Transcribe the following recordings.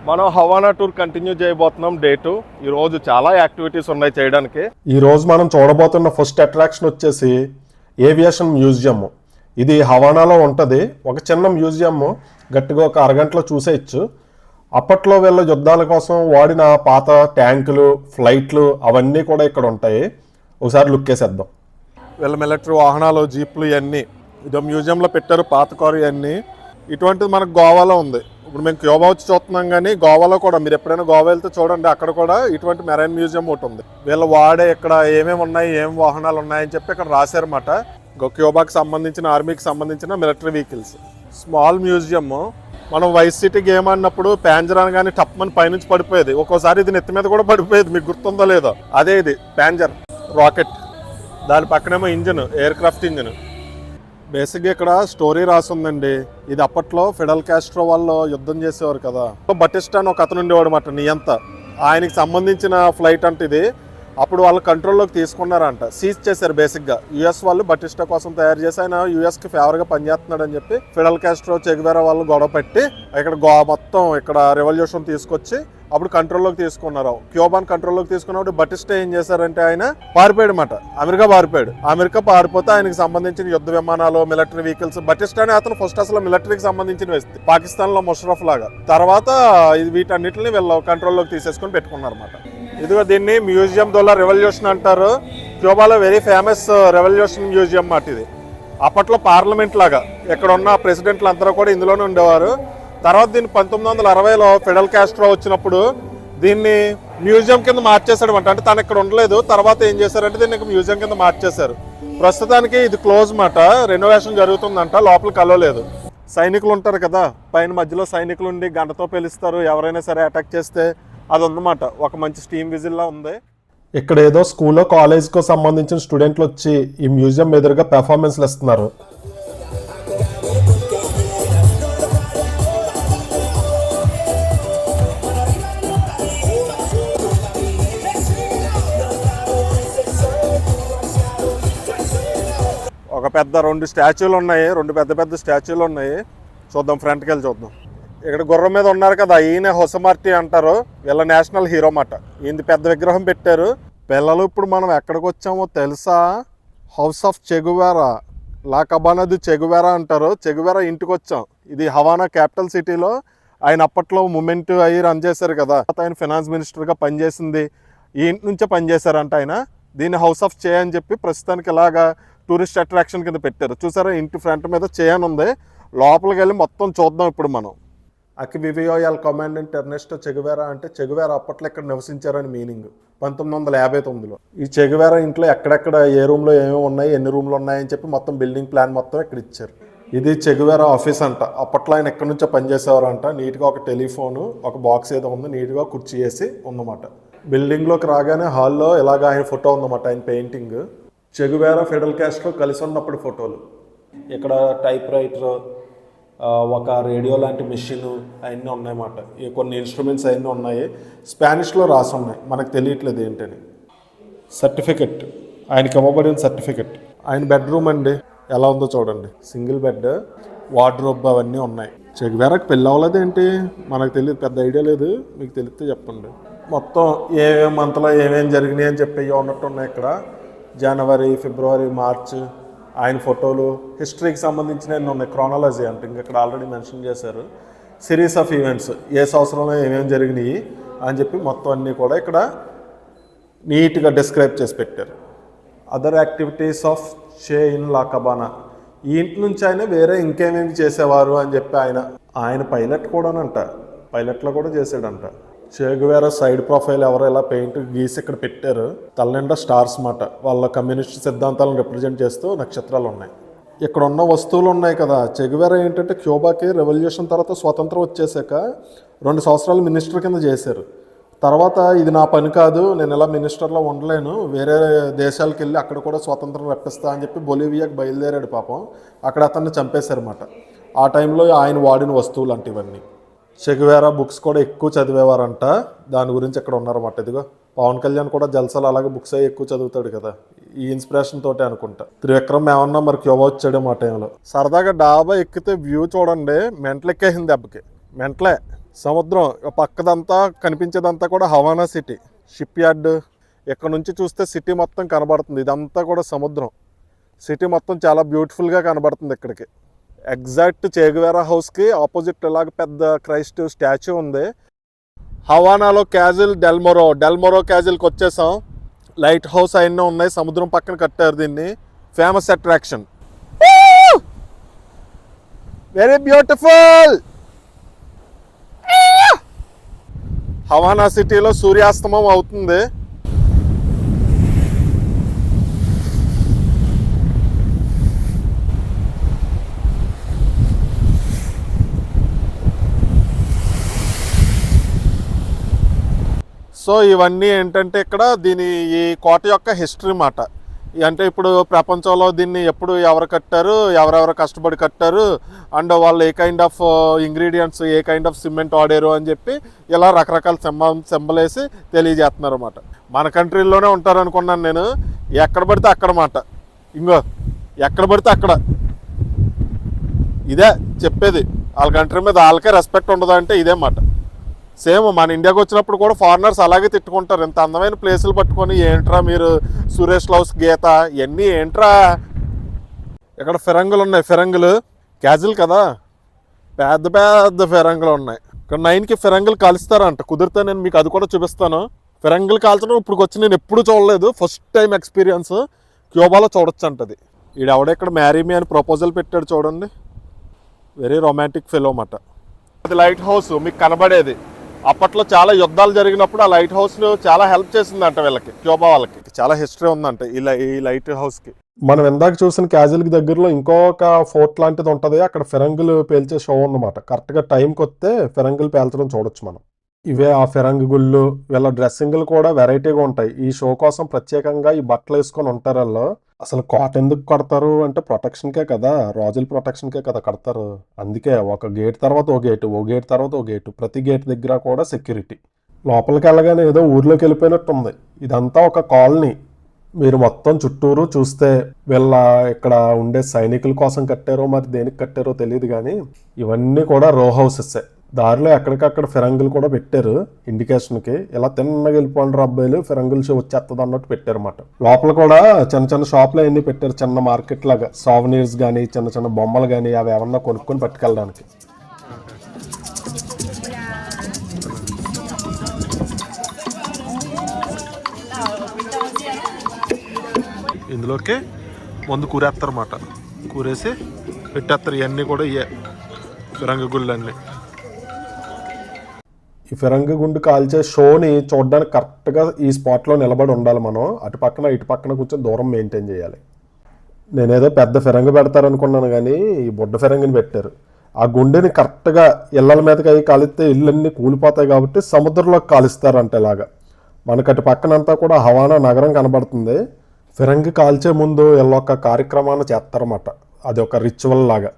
మనం Havana tour continue చేయబోతున్నాం. Day 2. ఈ రోజు చాలా యాక్టివిటీస్ ఉన్నాయి చేయడానికి. ఈ రోజు మనం చూడబోతున్న ఫస్ట్ అట్రాక్షన్ వచ్చేసి ఏవియేషన్ మ్యూజియం. ఇది హవానాలో ఉంటుంది. ఒక చిన్న మ్యూజియం, గట్టిగా ఒక అరగంటలో చూసేయచ్చు. అప్పట్లో వీళ్ళ యుద్ధాల కోసం వాడిన పాత ట్యాంకులు, ఫ్లైట్లు అవన్నీ కూడా ఇక్కడ ఉంటాయి. ఒకసారి లుక్ వేసేద్దాం. వీళ్ళ మిలిటరీ వాహనాలు, జీప్లు ఇవన్నీ ఇదో మ్యూజియంలో పెట్టారు. పాత కారు ఇవన్నీ. ఇటువంటిది మనకు గోవాలో ఉంది. ఇప్పుడు మేము క్యూబా వచ్చి చూస్తున్నాం, కానీ గోవాలో కూడా మీరు ఎప్పుడైనా గోవా వెళ్తే చూడండి, అక్కడ కూడా ఇటువంటి మెరైన్ మ్యూజియం ఒకటి ఉంది. వీళ్ళు వాడే ఇక్కడ ఏమేమి ఉన్నాయి, ఏం వాహనాలు ఉన్నాయని చెప్పి ఇక్కడ రాశారన్నమాట. క్యూబాకి సంబంధించిన, ఆర్మీకి సంబంధించిన మిలిటరీ వెహికల్స్. Small museum. మనం వైస్ సిటీ గేమ్ ఆడినప్పుడు ప్యాంజర్ కానీ టప్మని పైనుంచి పడిపోయేది. ఒక్కోసారి ఇది నెత్తి మీద కూడా పడిపోయేది, మీకు గుర్తుందో లేదో. అదే ఇది ప్యాంజర్ రాకెట్. దాని పక్కనేమో ఇంజిన్, ఎయిర్ క్రాఫ్ట్ ఇంజిన్. బేసిక్గా ఇక్కడ స్టోరీ రాసిందండి. ఇది అప్పట్లో ఫిడల్ కాస్ట్రో వాళ్ళు యుద్ధం చేసేవారు కదా. బటిస్టా అని ఒక అతను ఉండేవాడు అన్నమాట, నియంత. ఆయనకి సంబంధించిన ఫ్లైట్ అంటే ఇది. అప్పుడు వాళ్ళు కంట్రోల్లోకి తీసుకున్నారంట, సీజ్ చేశారు. బేసిక్గా యూఎస్ వాళ్ళు బటిస్టా కోసం తయారు చేసి, ఆయన యూఎస్కి ఫేవర్గా పనిచేస్తున్నాడు అని చెప్పి ఫిడల్ కాస్ట్రో, చెగువేరా వాళ్ళు గొడవ పెట్టి ఇక్కడ మొత్తం ఇక్కడ రెవల్యూషన్ తీసుకొచ్చి అప్పుడు కంట్రోల్లోకి తీసుకున్నారు. క్యూబాన్ కంట్రోల్లోకి తీసుకున్నప్పుడు బటిస్టా ఏం చేశారంటే ఆయన పారిపోయాడు అన్నమాట. అమెరికా పారిపోతే ఆయనకి సంబంధించిన యుద్ధ విమానాలు, మిలిటరీ వెహికల్స్. బటిస్టానే అతను ఫస్ట్ అసలు మిలిటరీకి సంబంధించిన వ్యక్తి, పాకిస్తాన్లో ముషరఫ్ లాగా. తర్వాత వీటన్నిటిని వీళ్ళు కంట్రోల్లోకి తీసేసుకొని పెట్టుకున్నారు అన్నమాట. ఇదిగో దీన్ని మ్యూజియం దోలా రెవల్యూషన్ అంటారు. క్యూబాలో వెరీ ఫేమస్ రెవల్యూషన్ మ్యూజియం అన్నమాట ఇది. అప్పట్లో పార్లమెంట్ లాగా ఇక్కడ ఉన్న ప్రెసిడెంట్లు అందరూ కూడా ఇందులోనే ఉండేవారు. తర్వాత దీన్ని 1960లో ఫిడల్ కాస్ట్రో వచ్చినప్పుడు దీన్ని మ్యూజియం కింద మార్చేశాడు అనమాట. అంటే తను ఇక్కడ ఉండలేదు. తర్వాత ఏం చేశారంటే దీన్ని మ్యూజియం కింద మార్చేశారు. ప్రస్తుతానికి ఇది క్లోజ్ మాట, రెనోవేషన్ జరుగుతుందంట. లోపలికి కలవలేదు. సైనికులు ఉంటారు కదా, పైన మధ్యలో సైనికులు ఉండి గంటతో పిలుస్తారు ఎవరైనా సరే అటాక్ చేస్తే. అది ఉందన్నమాట, ఒక మంచి స్టీమ్ విజిల్లా ఉంది. ఇక్కడ ఏదో స్కూల్లో, కాలేజ్కో సంబంధించిన స్టూడెంట్లు వచ్చి ఈ మ్యూజియం ఎదురుగా పెర్ఫార్మెన్స్లు ఇస్తున్నారు. ఒక పెద్ద 2 స్టాచ్యూలు ఉన్నాయి, 2 పెద్ద స్టాచ్యూలు ఉన్నాయి. చూద్దాం, ఫ్రంట్కి వెళ్ళి చూద్దాం. ఇక్కడ గుర్రం మీద ఉన్నారు కదా, ఈయన హొసమార్టీ అంటారు. వీళ్ళ నేషనల్ హీరో మాట. ఈయన పెద్ద విగ్రహం పెట్టారు. పిల్లలు, ఇప్పుడు మనం ఎక్కడికి వచ్చామో తెలుసా? హౌస్ ఆఫ్ చెగువేరా, లా కబానాది చెగువేరా అంటారు. చెగువేరా ఇంటికి వచ్చాం. ఇది హవానా క్యాపిటల్ సిటీలో. ఆయన అప్పట్లో మూమెంట్ అయ్యి రన్ చేశారు కదా. ఆయన ఫినాన్స్ మినిస్టర్గా పనిచేసింది ఈ ఇంటి నుంచే పనిచేశారంట ఆయన. దీన్ని హౌస్ ఆఫ్ చే అని చెప్పి ప్రస్తుతానికి ఇలాగా టూరిస్ట్ అట్రాక్షన్ కింద పెట్టారు. చూసారా, ఇంటి ఫ్రంట్ మీద చేయన్ ఉంది. లోపలికి వెళ్ళి మొత్తం చూద్దాం ఇప్పుడు మనం. అక్వివియో ఎల్ కమాండెంట్ ఎర్నెస్టో చెగువేరా అంటే చెగువేరా అప్పట్లో ఇక్కడ నివసించారని మీనింగ్. 1959లో ఈ చెగువేరా ఇంట్లో ఎక్కడెక్కడ ఏ రూమ్లో ఏమేమి ఉన్నాయి, ఎన్ని రూమ్లు ఉన్నాయని చెప్పి మొత్తం బిల్డింగ్ ప్లాన్ మొత్తం ఇక్కడ ఇచ్చారు. ఇది చెగువేరా ఆఫీస్ అంట. అప్పట్లో ఆయన ఎక్కడి నుంచో పనిచేసేవారంట. నీట్గా ఒక టెలిఫోను, ఒక బాక్స్ ఏదో ఉంది, నీట్గా కుర్చీ వేసి ఉందన్నమాట. బిల్డింగ్లోకి రాగానే హాల్లో ఇలాగ ఆయన ఫోటో ఉందన్నమాట, ఆయన పెయింటింగ్. చెగువేరా, ఫిడల్ కాస్ట్రో కలిసి ఉన్నప్పుడు ఫోటోలు. ఇక్కడ టైప్ రైటర్, ఒక రేడియో లాంటి మెషిన్ అవన్నీ ఉన్నాయన్నమాట. కొన్ని ఇన్స్ట్రుమెంట్స్ అవన్నీ ఉన్నాయి. స్పానిష్లో రాసి ఉన్నాయి, మనకు తెలియట్లేదు ఏంటని. సర్టిఫికెట్, ఆయనకి ఇవ్వబడిన సర్టిఫికెట్. ఆయన బెడ్రూమ్ అండి, ఎలా ఉందో చూడండి. సింగిల్ బెడ్, వార్డ్రోబ్ అవన్నీ ఉన్నాయి. చెగువేరాకి పెళ్ళి అవ్వలేదు ఏంటి మనకు తెలియదు, పెద్ద ఐడియా లేదు. మీకు తెలిస్తే చెప్పండి. మొత్తం ఏమేమి మంత్లో ఏమేమి జరిగినాయి అని చెప్పి ఉన్నట్టు ఉన్నాయి ఇక్కడ. జనవరి, ఫిబ్రవరి, మార్చ్. ఆయన ఫోటోలు, హిస్టరీకి సంబంధించిన ఎన్ని ఉన్నాయి, క్రానాలజీ అంటే ఇంక ఇక్కడ ఆల్రెడీ మెన్షన్ చేశారు. సిరీస్ ఆఫ్ ఈవెంట్స్, ఏ సంవత్సరంలో ఏమేమి జరిగినాయి అని చెప్పి మొత్తం అన్నీ కూడా ఇక్కడ నీట్గా డిస్క్రైబ్ చేసి పెట్టారు. అదర్ యాక్టివిటీస్ ఆఫ్ చే ఇన్ లా కబానా. ఈ ఇంటి నుంచి ఆయన వేరే ఇంకేమేమి చేసేవారు అని చెప్పి ఆయన పైలట్ కూడానంట, పైలట్లో కూడా చేసాడంట. చెగువేరా సైడ్ ప్రొఫైల్ ఎవరో ఇలా పెయింట్ గీసి ఇక్కడ పెట్టారు. తలనిండా స్టార్స్ మాట, వాళ్ళ కమ్యూనిస్ట్ సిద్ధాంతాలను రిప్రజెంట్ చేస్తూ నక్షత్రాలు ఉన్నాయి. ఇక్కడ ఉన్న వస్తువులు ఉన్నాయి కదా. చెగువేరా ఏంటంటే క్యూబాకి రెవల్యూషన్ తర్వాత స్వతంత్రం వచ్చేసాక 2 సంవత్సరాలు మినిస్టర్ కింద చేశారు. తర్వాత ఇది నా పని కాదు, నేను ఇలా మినిస్టర్లో ఉండలేను, వేరే దేశాలకు వెళ్ళి అక్కడ కూడా స్వతంత్రం రప్పిస్తా అని చెప్పి బొలివియాకి బయలుదేరాడు. పాపం అక్కడ అతన్ని చంపేశారన్నమాట. ఆ టైంలో ఆయన వాడిన వస్తువులు అంటే ఇవన్నీ. చెగువేరా బుక్స్ కూడా ఎక్కువ చదివేవారంట. దాని గురించి ఇక్కడ ఉన్నారన్నమాట. ఇదిగో పవన్ కళ్యాణ్ కూడా జల్సాలు అలాగే బుక్స్ అయ్యి ఎక్కువ చదువుతాడు కదా, ఈ ఇన్స్పిరేషన్ తోటే అనుకుంటా. త్రివిక్రమ్ ఏమన్నా మరి క్యూబా వచ్చాడు ఆ టైంలో. సరదాగా డాబా ఎక్కితే వ్యూ చూడండి, మెంటలెక్కేసింది దెబ్బకి. మెంటలే సముద్రం పక్కదంతా కనిపించేదంతా కూడా హవానా సిటీ, షిప్ యార్డ్. ఇక్కడ నుంచి చూస్తే సిటీ మొత్తం కనబడుతుంది. ఇదంతా కూడా సముద్రం. సిటీ మొత్తం చాలా బ్యూటిఫుల్గా కనబడుతుంది ఇక్కడికి. ఎగ్జాక్ట్ చేగువేరా హౌస్కి ఆపోజిట్ ఇలాగ పెద్ద క్రైస్ట్ స్టాచ్యూ ఉంది. హవానాలో క్యాజిల్, డెల్మోరో క్యాజిల్కి వచ్చేసాం. లైట్ హౌస్ అవన్నీ ఉన్నాయి, సముద్రం పక్కన కట్టారు దీన్ని. Famous attraction, very beautiful. Havana సిటీలో సూర్యాస్తమం అవుతుంది. సో ఇవన్నీ ఏంటంటే ఇక్కడ ఈ కోట యొక్క హిస్టరీ మాట. అంటే ఇప్పుడు ప్రపంచంలో దీన్ని ఎప్పుడు ఎవరు కట్టారు, ఎవరెవరు కష్టపడి కట్టారు, అండ్ వాళ్ళు a kind of ingredients, a kind of cement వాడారు అని చెప్పి ఇలా రకరకాల సింబల్ వేసి తెలియజేస్తున్నారు అన్నమాట. మన కంట్రీలోనే ఉంటారు అనుకున్నాను నేను. ఎక్కడ పడితే అక్కడ మాట. ఇంకో ఎక్కడ పడితే అక్కడ ఇదే చెప్పేది. వాళ్ళ కంట్రీ మీద వాళ్ళకే రెస్పెక్ట్ ఉండదు అంటే ఇదే మాట. సేమ్ మన ఇండియాకి వచ్చినప్పుడు కూడా ఫారినర్స్ అలాగే తిట్టుకుంటారు. ఇంత అందమైన ప్లేసులు పట్టుకొని ఏంట్రా మీరు, సురేష్ లవ్స్ గీత ఇవన్నీ ఏంట్రా. ఇక్కడ ఫిరంగులు ఉన్నాయి. ఫిరంగులు క్యాజువల్ కదా, పెద్ద పెద్ద ఫిరంగులు ఉన్నాయి. ఇక్కడ 9కి ఫిరంగులు కాలుస్తారంట. కుదిరితే నేను మీకు అది కూడా చూపిస్తాను. ఫిరంగులు కాల్చడం ఇప్పుడు వచ్చి నేను ఎప్పుడు చూడలేదు, ఫస్ట్ టైం ఎక్స్పీరియన్స్. క్యూబాలో చూడొచ్చు అంటది. ఈడెవడ ఇక్కడ మ్యారీ మీ అని ప్రపోజల్ పెట్టాడు చూడండి. వెరీ రొమాంటిక్ ఫెలో అన్నమాట. అది లైట్ హౌస్ మీకు కనబడేది. అప్పట్లో చాలా యుద్ధాలు జరిగినప్పుడు ఆ లైట్ హౌస్ చాలా హెల్ప్ చేసిందంట వీళ్ళకి, క్యూబా వాళ్ళకి. చాలా హిస్టరీ ఉందంట ఈ లైట్ హౌస్కి. మనం ఇందాక చూసిన క్యాజిల్కి దగ్గరలో ఇంకొక ఫోర్ట్ లాంటిది ఉంటుంది. అక్కడ ఫిరంగులు పేల్చే షో ఉందన్నమాట. కరెక్ట్గా టైంకి వస్తే ఫిరంగులు పేల్చడం చూడొచ్చు మనం. ఇవే ఆ ఫిరంగి గుళ్ళు. వీళ్ళ డ్రెస్సింగ్లు కూడా వెరైటీగా ఉంటాయి. ఈ షో కోసం ప్రత్యేకంగా ఈ బట్టలు వేసుకొని ఉంటారు వాళ్ళు. అసలు కోట ఎందుకు కడతారు అంటే ప్రొటెక్షన్కే కదా, రాజుల ప్రొటెక్షన్కే కదా కడతారు. అందుకే ఒక గేట్ తర్వాత ఓ గేట్ తర్వాత ఓ గేటు, ప్రతి గేట్ దగ్గర కూడా సెక్యూరిటీ. లోపలికి వెళ్ళగానే ఏదో ఊర్లోకి వెళ్ళిపోయినట్టు ఉంది. ఇదంతా ఒక కాలనీ. మీరు మొత్తం చుట్టూరు చూస్తే వీళ్ళ ఇక్కడ ఉండే సైనికుల కోసం కట్టారో మరి దేనికి కట్టారో తెలియదు, కానీ ఇవన్నీ కూడా రో హౌసెస్. దారిలో ఎక్కడికక్కడ ఫిరంగులు కూడా పెట్టారు ఇండికేషన్కి. ఇలా తిన్నగా వెళ్ళిపోండి అబ్బాయిలు, ఫిరంగులు వచ్చేస్తుంది అన్నట్టు పెట్టారు అన్నమాట. లోపల కూడా చిన్న చిన్న షాపులు అవన్నీ పెట్టారు, చిన్న మార్కెట్ లాగా. సావనీర్స్ కానీ చిన్న చిన్న బొమ్మలు కానీ అవి ఏమన్నా కొనుక్కొని పట్టుకెళ్ళడానికి. ఇందులోకి ముందు కూరేస్తారు అన్నమాట. కూరేసి పెట్టేస్తారు. ఇవన్నీ కూడా ఇవే ఫిరంగి గుళ్ళన్నీ. ఈ ఫిరంగి గుండు కాల్చే షోని చూడడానికి కరెక్ట్గా ఈ స్పాట్లో నిలబడి ఉండాలి మనం. అటు పక్కన ఇటు పక్కన కొంచెం దూరం మెయింటైన్ చేయాలి. నేనేదో పెద్ద ఫిరంగి పెడతారనుకున్నాను, కానీ ఈ బుడ్డ ఫిరంగిని పెట్టారు. ఆ గుండెని కరెక్ట్గా ఇళ్ళల మీదకి అవి కాలిస్తే ఇళ్ళన్నీ కూలిపోతాయి కాబట్టి సముద్రంలోకి కాలుస్తారంట. ఇలాగా మనకు అటు పక్కనంతా కూడా హవానా నగరం కనబడుతుంది. ఫిరంగి కాల్చే ముందు వీళ్ళొక కార్యక్రమాన్ని చేస్తారన్నమాట. అది ఒక రిచువల్ లాగా.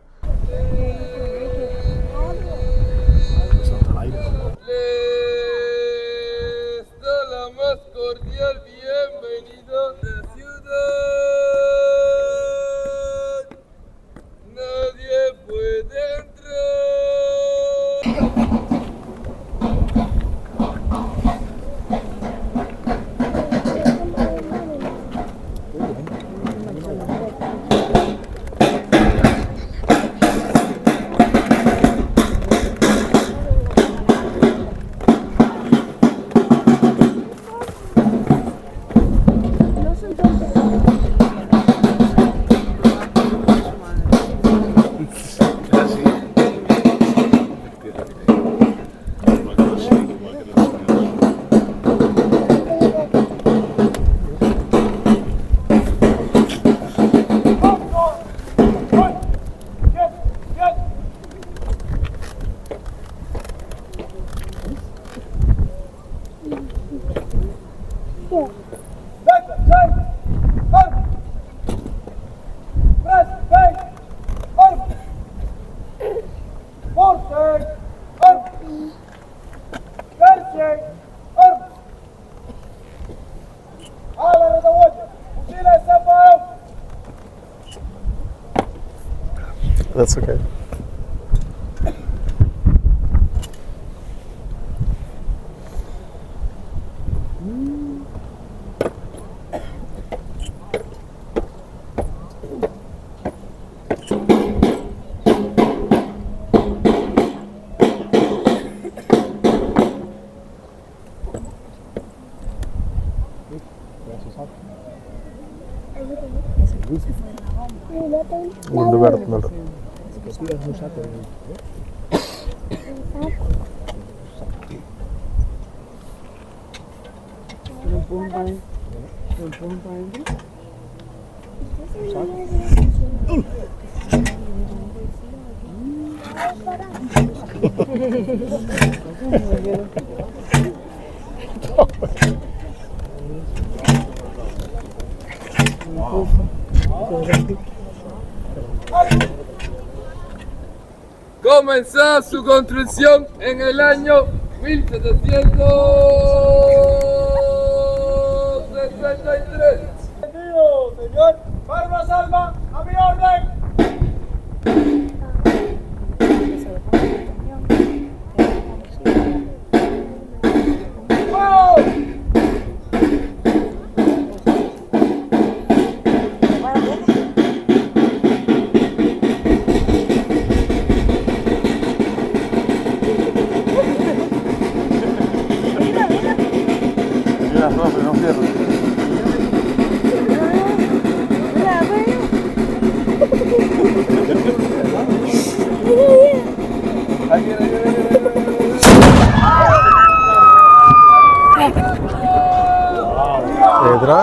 That's okay. గుండు పెడుతున్నాడు. Comenzó su construcción en el año 1763. Señor, Barba Salva, a mi orden. ఏదిరా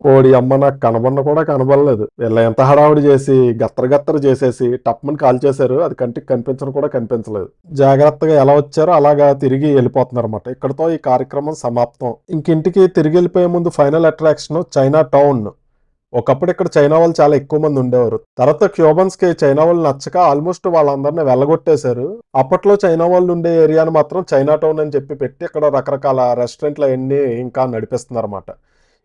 కోడి అమ్మ నాకు కనబడిన కూడా కనబడలేదు. వీళ్ళ ఎంత హడావుడి చేసి గత్తర చేసేసి టప్మని కాల్ చేశారు. అది కంటికి కనిపించడం కూడా కనిపించలేదు. జాగ్రత్తగా ఎలా వచ్చారో అలాగా తిరిగి వెళ్ళిపోతున్నారు అనమాట. ఇక్కడతో ఈ కార్యక్రమం సమాప్తం. ఇంకింటికి తిరిగి వెళ్ళిపోయే ముందు ఫైనల్ అట్రాక్షన్ చైనా టౌన్. ఒకప్పుడు ఇక్కడ చైనా వాళ్ళు చాలా ఎక్కువ మంది ఉండేవారు. తర్వాత క్యూబన్స్ కి చైనా వాళ్ళు నచ్చక ఆల్మోస్ట్ వాళ్ళందరినీ వెళ్ళగొట్టేశారు. అప్పట్లో చైనా వాళ్ళు ఉండే ఏరియాను మాత్రం చైనా టౌన్ అని చెప్పి పెట్టి ఇక్కడ రకరకాల రెస్టారెంట్లు అవన్నీ ఇంకా నడిపిస్తున్నారు అనమాట.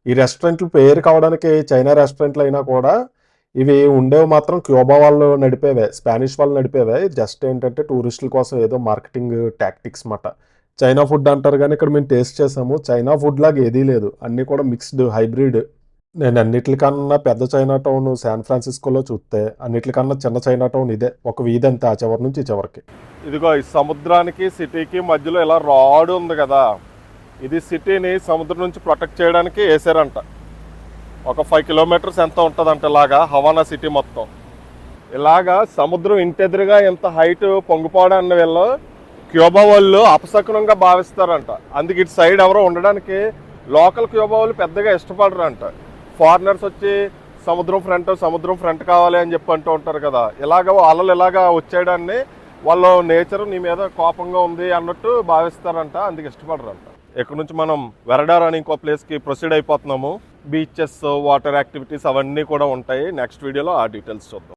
ఈ రెస్టారెంట్లు పేరు కావడానికి చైనా రెస్టారెంట్లు అయినా కూడా ఇవి ఉండేవి మాత్రం క్యూబా వాళ్ళు నడిపేవే, స్పానిష్ వాళ్ళు నడిపేవే. జస్ట్ ఏంటంటే టూరిస్టుల కోసం ఏదో మార్కెటింగ్ టాక్టిక్స్ మాట. చైనా ఫుడ్ అంటారు కానీ ఇక్కడ మేము టేస్ట్ చేసాము. చైనా ఫుడ్ లాగా ఏదీ లేదు, అన్నీ కూడా మిక్స్డ్ హైబ్రిడ్. నేను అన్నిటికన్నా పెద్ద చైనా టౌన్ శాన్ ఫ్రాన్సిస్కోలో చూస్తే అన్నిటికన్నా చిన్న చైనా టౌన్ ఇదే. ఒక వీధి అంతే ఆ చివరి నుంచి చివరికి. ఇదిగో ఈ సముద్రానికి సిటీకి మధ్యలో ఇలా రాడ్ ఉంది కదా, ఇది సిటీని సముద్రం నుంచి ప్రొటెక్ట్ చేయడానికి వేసారంట. ఒక 5 కిలోమీటర్స్ ఎంత ఉంటుందంట ఇలాగా హవానా సిటీ మొత్తం. ఇలాగా సముద్రం ఇంటెదురుగా ఎంత హైట్ పొంగిపోవడాన్ని వీళ్ళు క్యూబా వాళ్ళు అపశకునంగా భావిస్తారంట. అందుకే ఇటు సైడ్ ఎవరో ఉండడానికి లోకల్ క్యూబా వాళ్ళు పెద్దగా ఇష్టపడరంట. ఫారినర్స్ వచ్చి సముద్రం ఫ్రంట్ కావాలి అని చెప్పి అంటూ ఉంటారు కదా. ఇలాగ అలలు ఇలాగా వచ్చేయడాన్ని వాళ్ళ నేచర్ నీ మీద కోపంగా ఉంది అన్నట్టు భావిస్తారంట, అందుకు ఇష్టపడరంట. ఇక్కడ నుంచి మనం వెరడార్ అని ఇంకో ప్లేస్కి ప్రొసీడ్ అయిపోతున్నాము. బీచెస్, వాటర్ యాక్టివిటీస్ అవన్నీ కూడా ఉంటాయి. నెక్స్ట్ వీడియోలో ఆ డీటెయిల్స్ చూద్దాం.